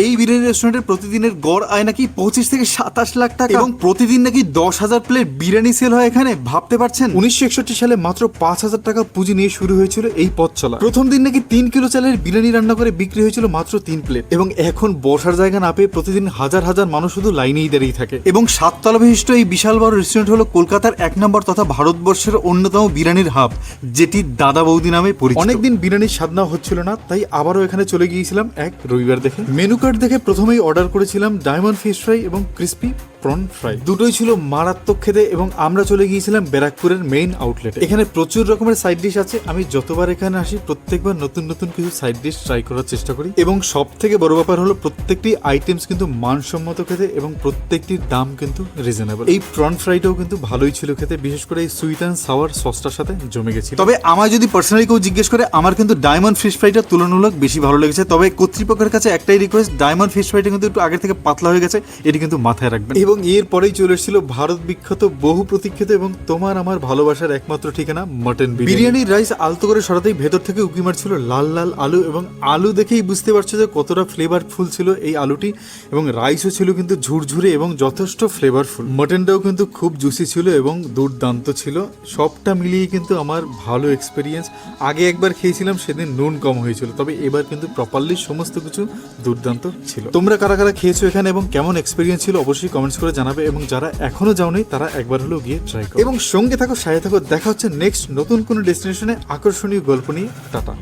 এই বিরিয়ানি রেস্টুরেন্টের প্রতিদিনের গড় আয় নাকি 25 থেকে 27 লাখ টাকা এবং প্রতিদিন নাকি 10,000 প্লেট বিরিয়ানি সেল হয় এখানে। ভাবতে পারছেন? 1961 সালে মাত্র 5,000 টাকা পুঁজি নিয়ে শুরু হয়েছিল এই পথ চলা। প্রথম দিন নাকি 3 কিলো চালের বিরিয়ানি রান্না করে বিক্রি হয়েছিল মাত্র 3 প্লেট এবং এখন বসার জায়গা না পেয়ে প্রতিদিন হাজার হাজার মানুষ শুধু লাইনেই দাঁড়িয়ে থাকে। এবং 7 তলা বিশিষ্ট এই বিশাল বড় রেস্টুরেন্ট হলো কলকাতার 1 নম্বর তথা ভারতবর্ষের অন্যতম বিরিয়ানির হাব, যেটি দাদা বৌদি নামে পরিচিত। অনেকদিন বিরিয়ানির স্বাদ না হচ্ছিল না, তাই আবারও এখানে চলে গিয়েছিলাম এক রবিবার দেখে। মেনু কার্ড দেখে প্রথমেই অর্ডার করেছিলাম ডায়মন্ড ফিশ ফ্রাই এবং ক্রিস্পি প্রন ফ্রাই। দুটোই ছিল মারাত্মক খেতে এবং আমরা চলে গিয়েছিলাম ব্যারাকপুরের মেইন আউটলেটে। এখানে প্রচুর রকমের সাইড ডিশ আছে। আমি যতবার এখানে আসি প্রত্যেকবার নতুন নতুন কিছু সাইড ডিশ ট্রাই করার চেষ্টা করি এবং সব থেকে বড় ব্যাপার হলো প্রত্যেকটি আইটেমস কিন্তু মানসম্মত খেতে এবং প্রত্যেকটির দাম কিন্তু রিজনেবল। এই প্রন ফ্রাইটাও কিন্তু ভালোই ছিল খেতে, বিশেষ করে এই সুইট অ্যান্ড সাওয়ার সসটার সাথে জমে গেছে। তবে আমায় যদি পার্সোনালি কেউ জিজ্ঞেস করে, আমার কিন্তু ডায়মন্ড ফিশ ফ্রাইটা তুলনামূলক বেশি ভালো লেগেছে। তবে কর্তৃপক্ষের কাছে একটাই রিকোয়েস্ট, ডায়মন্ড ফিশ ফ্রাইটা কিন্তু একটু আগের থেকে পাতলা হয়ে গেছে, এটি কিন্তু মাথায় রাখবেন। এবং এরপরেই চলে এসেছিল ভারত বিখ্যাত বহু প্রতীক্ষিত এবং তোমার আমার ভালোবাসার একমাত্র ঠিকানা মটন বিরিয়ানির রাইস আলতো করে সরাতেই ভেতর থেকে উকি মারছিল লাল লাল আলু এবং আলু দেখেই বুঝতে পারছো যে কতটা ফ্লেভারফুল ছিল এই আলুটি এবং রাইসও ছিল কিন্তু ঝুরঝুরে এবং যথেষ্ট ফ্লেভারফুল। মটনটাও কিন্তু খুব জুসি ছিল এবং দুর্দান্ত ছিল। সবটা মিলিয়ে কিন্তু আমার ভালো এক্সপিরিয়েন্স। আগে একবার খেয়েছিলাম, সেদিন নুন কম হয়েছিল, তবে এবার কিন্তু প্রপারলি সমস্ত কিছু দুর্দান্ত ছিল। তোমরা কারা কারা খেয়েছো এখানে এবং কেমন এক্সপিরিয়েন্স ছিল অবশ্যই কমেন্টস করে জানাবে এবং যারা এখনো যাওনি তারা একবার হলেও গিয়ে ট্রাই করো এবং সঙ্গে থাকো, সাথে থাকো। দেখা হচ্ছে নেক্সট নতুন কোনো ডেস্টিনেশনে আকর্ষণীয় গল্প নিয়ে। টাটা।